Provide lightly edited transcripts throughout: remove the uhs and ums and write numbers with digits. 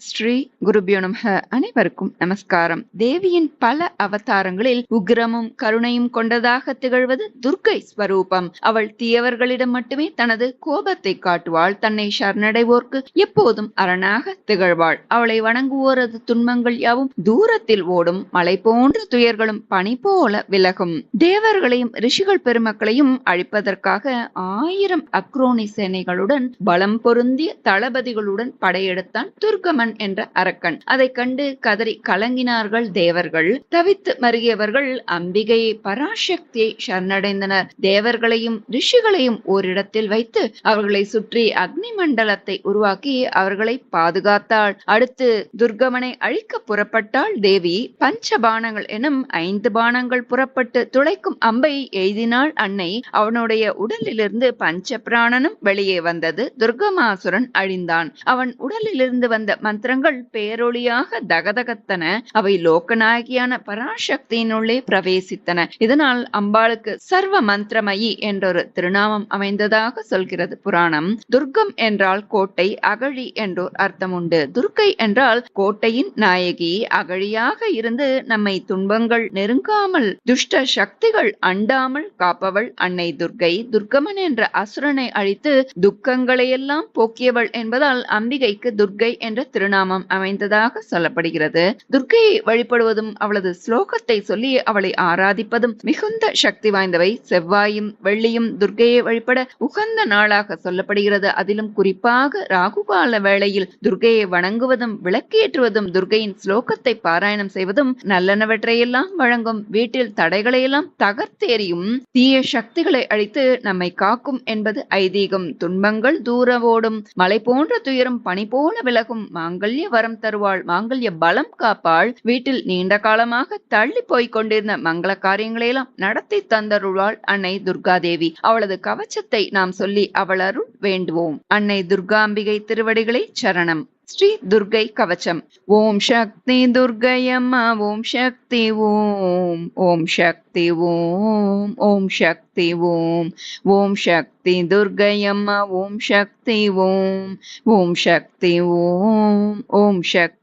ஸ்ரீ குருபியோ நமஹ. அனைவருக்கும் நமஸ்காரம். தேவியின் பல அவதாரங்களில் உக்ரமும் கருணையும் கொண்டதாக திகழ்வது துர்க்கை ஸ்வரூபம். அவள் தீயவர்களிடம் மட்டுமே தனது கோபத்தை காட்டுவாள். தன்னை சரணடைவோர்க்கு எப்போதும் அரணாக திகழ்வாள். அவளை வணங்குவோரது துன்பங்கள் யாவும் தூரத்தில் ஓடும். மலை போன்ற துயர்களும் பனி போல விலகும். தேவர்களையும் ரிஷிகள் பெருமக்களையும் அழிப்பதற்காக 1000 அக்ரோனி சேனைகளுடன் பலம் பொருந்திய தளபதிகளுடன் படையெடுத்தான் துர்கமன் என்ற அரக்கன். அதை கண்டு கதறி கலங்கினார்கள் தேவர்கள். தவித்து மருகியவர்கள் அம்பிகையை பராசக்தியை சரணடைந்தனர். தேவர்களையும் ரிஷிகளையும் ஓரிடத்தில் வைத்து அவர்களை சுற்றி அக்னி மண்டலத்தை உருவாக்கி அவர்களை பாதுகாத்தாள். அடுத்து துர்கமனை அழிக்க புறப்பட்டாள் தேவி. பஞ்ச பானங்கள் எனும் 5 பானங்கள் புறப்பட்டு துளைக்கும் அம்பை எய்தினாள் அன்னை. அவனுடைய உடலிலிருந்து பஞ்ச பிராணனும் வெளியே வந்தது. துர்கமாசுரன் அழிந்தான். அவன் உடலிலிருந்து வந்த மந்திரங்கள் பேரொளியாக தகதகத்தன. அவை லோகநாயகியான பராசக்தியினுள்ளே பிரவேசித்தன. இதனால் அம்பாளுக்கு சர்வ மந்திரமயி என்றொரு திருநாமம் அமைந்ததாக சொல்கிறது புராணம். துர்க்கம் என்றால் கோட்டை, அகழி என்றோர் அர்த்தம் உண்டு. துர்க்கை என்றால் கோட்டையின் நாயகி. அகழியாக இருந்து நம்மை துன்பங்கள் நெருங்காமல் துஷ்ட சக்திகள் அண்டாமல் காப்பவள் அன்னை துர்க்கை. துர்க்கமன் என்ற அசுரனை அழித்து துக்கங்களையெல்லாம் போக்கியவள் என்பதால் அம்பிகைக்கு துர்க்கை என்ற திருநாமம் அமைந்ததாக சொல்லப்படுகிறது. துர்க்கையை வழிபடுவதும் அவளது ஸ்லோகத்தை சொல்லி அவளை ஆராதிப்பதும் மிகுந்த சக்தி வாய்ந்தவை. செவ்வாயும் வெள்ளியும் துர்க்கையை வழிபட உகந்த நாளாக சொல்லப்படுகிறது. அதிலும் குறிப்பாக ராகுகால வேளையில் துர்க்கையை வணங்குவதும் விளக்கேற்றுவதும் துர்க்கையின் ஸ்லோகத்தை பாராயணம் செய்வதும் நல்லனவற்றையெல்லாம் வழங்கும். வீட்டில் தடைகளையெல்லாம் தகர்த்தேறியும் தீய சக்திகளை அழித்து நம்மை காக்கும் என்பது ஐதீகம். துன்பங்கள் தூர ஓடும். மலை போன்ற துயரும் பனி போல விலகும். மாங்கல்ய வரம் தருவாள். மாங்கல்ய பலம் காப்பாள். வீட்டில் நீண்ட காலமாக தள்ளி போய்க் கொண்டிருந்த மங்கள காரியங்களையெல்லாம் நடத்தி தந்தருள்வாள் அன்னை துர்காதேவி. அவளது கவச்சத்தை நாம் சொல்லி அவள் அருள் வேண்டுவோம். அன்னை துர்காம்பிகை திருவடிகளை சரணம். ஸ்ரீ துர்கை கவச்சம். ஓம் சக்தி துர்கையம்மா ஓம் சக்தி ஓம். ஓம் சக்தி ஓம். ஓம் சக்தி ஓம். ஓம் சக்தி துர்கையம்மா ஓம் சக்தி ஓம். ஓம் சக்தி ஓம். ஓம் சக்தி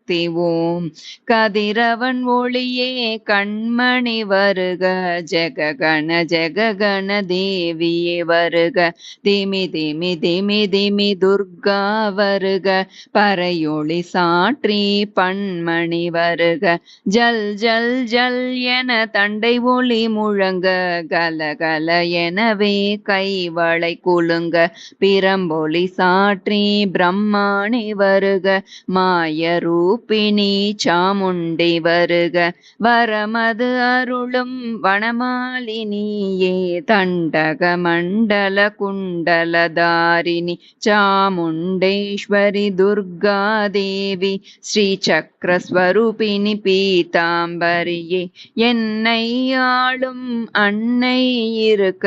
ஓம். கதிரவன் ஒளியே கண்மணி வருக. ஜெககண ஜெககண தேவியே வருக. திமி திமி திமி திமி துர்கா வருக. பறையொளி சாற்றி பன்மணி வருக. ஜல் ஜல் ஜல் என தண்டை ஒளி முழங்க. கல கல எனவே கைவளை குலுங்க. பிரம்பொலி சாற்றி பிரம்மாணி வருக. மாயரூபிணி சாமுண்டி வருக. வரமது அருளும் வனமாலினியே. தண்டக மண்டல குண்டலதாரிணி சாமுண்டேஸ்வரி துர்கா தேவி. ஸ்ரீ சக்கரஸ்வரூபிணி பீதாம்பரியே. என்னை ஆளும் அன்னை இருக்க.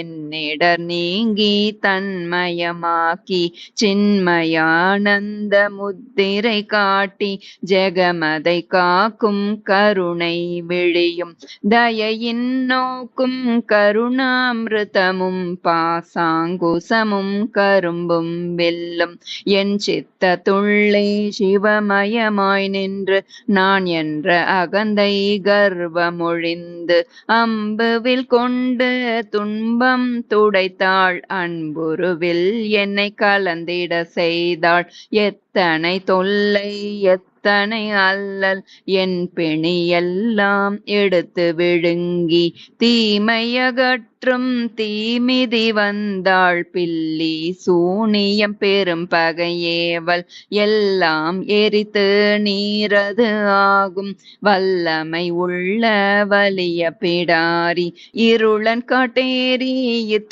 என்னிடர் நீங்கி தன்மயமாக்கி சின்மயானந்த முத்திரை காட்டி ஜெகமதை காக்கும் கருணை விழியும் தயையின் நோக்கும் கருணாமிருதமும் பாசாங்குசமும் கரும்பும் வெல்லும் என் சித்தத்துள்ளே சிவமயமாய் நின்று நான் என்ற அகந்தை கர்வமொழிந்து அம்புவில் கொண்டு துன்பம் துடைத்தாள். அன்புருவில் என்னை கலந்திட செய்தாள். எத்தனை தொல்லை எத்தனை அல்லல் என் பிணி எல்லாம் எடுத்து விழுங்கி தீமையகற்றும் தீமிதி வந்தாள். பில்லி சூனியம் பெரும் பகையேவல் எல்லாம் எரித்து நீரது ஆகும். வல்லமை உள்ள வலிய பிடாரி இருளன் காட்டேரி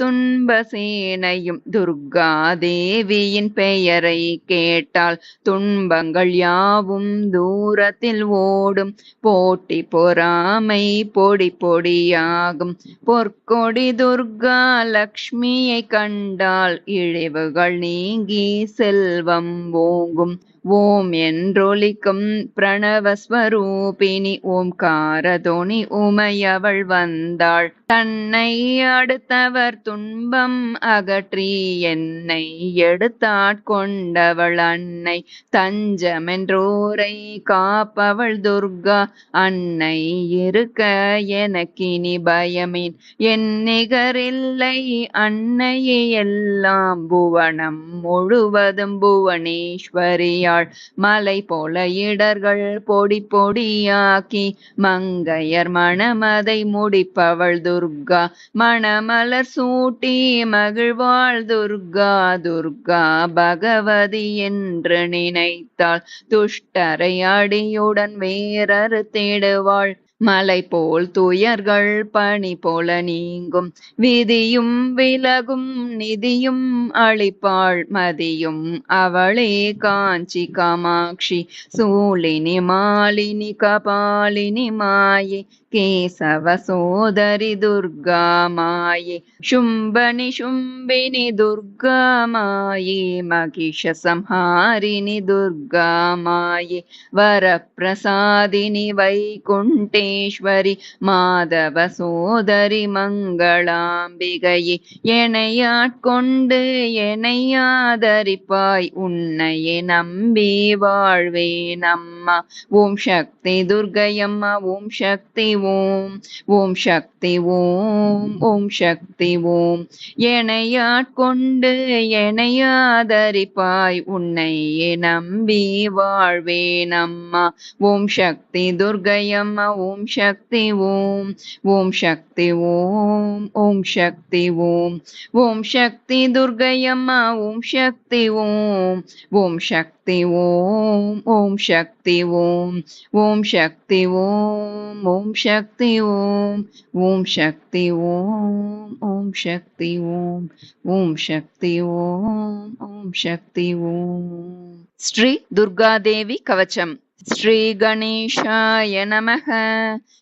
துன்ப சேனையும் துர்கா தேவியின் பெயரை கேட்டால் துன்பங்கள் யாவும் தூரத்தில் ஓடும். போட்டி பொறாமை பொடி பொடியாகும். பொற்கொடி துர்கா லக்ஷ்மியை கண்டால் இழிவுகள் நீங்கி செல்வம் ஓங்கும். ஓம் என்றொலிக்கும் பிரணவஸ்வரூபிணி ஓம்காரதோணி உமையவள் வந்தாள். தன்னை அடுத்தவர் துன்பம் அகற்றி என்னை எடுத்தாட்கொண்டவள் அன்னை. தஞ்சமென்றோரை காப்பவள் துர்கா அன்னை இருக்க எனக்கினி பயமேன். என் நிகரில்லை அன்னையே எல்லாம் புவனம் முழுவதும் புவனேஸ்வரியாள். மலை போல இடர்கள் பொடி பொடியாக்கி மங்கையர் மணமதை முடிப்பவள் துர்கா. மணமலர் சூட்டி மகிழ்வாள் துர்கா. துர்கா பகவதி என்று நினைத்தாள் துஷ்டரை அடியுடன் வேறறு தேடுவாள். மலை போல் துயர்கள் பனி போல நீங்கும் விதியும் விலகும் நிதியும் அளிப்பாள் மதியும் அவளே காஞ்சி காமாட்சி. சூலினி மாலினி கபாலினி மாயே கேசவ சோதரி துர்கா மாயே. शुम्भनि शुम्बिनि दुर्गा माये महिष संहारिणि दुर्गा माये. वरप्रसादिनि वैकुण्ठेश्वरि माधव सोदरि मङ्गलाम्बिகையே. எனையாட்கொண்டு எனையாதரிப்பாய் உன்னையே நம்பி வாழ்வேன் அம்மா. ஓம் சக்தி துர்க்கையம்மா ஓம் சக்தி ஓம். ஓம் சக்தி ஓம். ஓம் சக்தி ஓம். எனையாட்கொண்டு எனையாதரிப்பாய் உன்னையே நம்பி வாழ்வேன் அம்மா. ஓம் சக்தி துர்க்கையம்மா ஓம் சக்தி ஓம். ஓம் சக்தி ஓம். ஓம் சக்தி ஓம். ஓம் சக்தி துர்க்கையம்மா ஓம் சக்தி ஓம். ஓம் சக்தி ஓம். ஓம் சக்தி ஓம். ஓம் சக்தி ஓம். ஓம் சக்தி ஓம். ஓம் சக்தி ஓம். ஓம் சக்தி ஓம். ஓம் சக்தி ஓம். ஓம் சக்தி ஓம். ஸ்ரீ துர்காதேவி கவச்சம். ஸ்ரீ கணேशाय नमः.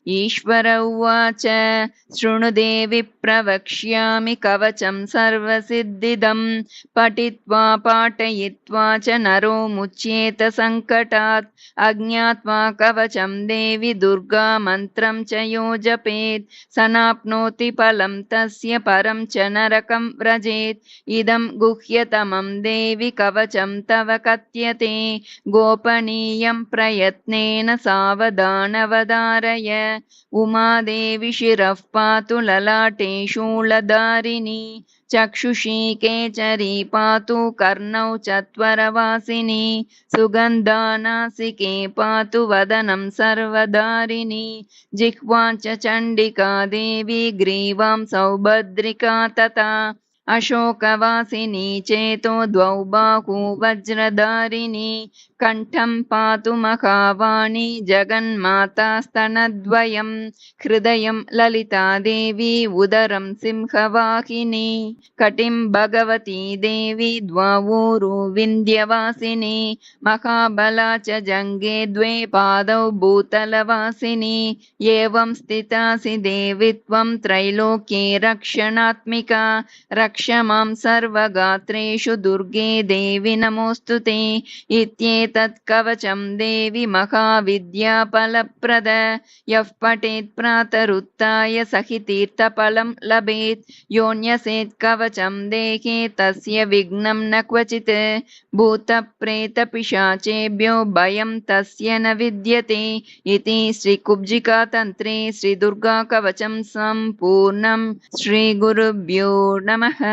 ईश्वर उवाच शृणु देवि प्रवक्ष्यामि कवचं सर्वसिद्धिदं. पठित्वा पाठयित्वा च नरो मुच्येत सङ्कटात्. अज्ञात्वा कवचं देवि दुर्गा मन्त्रं च यो जपेत् सनाप्नोति फलं तस्य परं च नरकं व्रजेत्. इदं गुह्यतमं देवि कवचं तव कथ्यते गोपनीयं प्रयत्नेन सावधानवधारय. उमादेवी शिरः पातु ललाटे शूलधारिणी. चक्षुषी केचरी पातु कर्णौ चत्वरवासिनी. सुगन्धानासिके पातु वदनं सर्वधारिणी. जिह्वां च चण्डिका देवी ग्रीवां सौभद्रिका तथा. अशोकवासिनी चेतो द्वौ बाहू वज्रधारिणी. कण्ठं पातु महावाणी जगन्माता स्तनद्वयं. हृदयं ललिता देवी उदरं सिंहवाहिनी. कटिं भगवती देवी द्वावूरु विन्ध्यवासिनी. महाबला च जङ्गे द्वे पादौ भूतलवासिनी. एवं स्थितासि देवी त्वं त्रैलोक्ये रक्षणात्मिका. रक्ष मां सर्वगात्रेषु दुर्गे देवी नमोऽस्तुते. इत्येतत् कवचं देवी महाविद्या फलप्रद. यः पठेत् प्रातरुत्थाय सहि तीर्थफलं लभेत्. योऽन्यसेत् कवचं देहे तस्य विघ्नं न क्वचित्. भूतप्रेतपिशाचेभ्यो भयं तस्य न विद्यते. इति श्रीकुब्जिकातन्त्रे श्रीदुर्गा कवचं सम्पूर्णं. श्रीगुरुभ्यो नमः.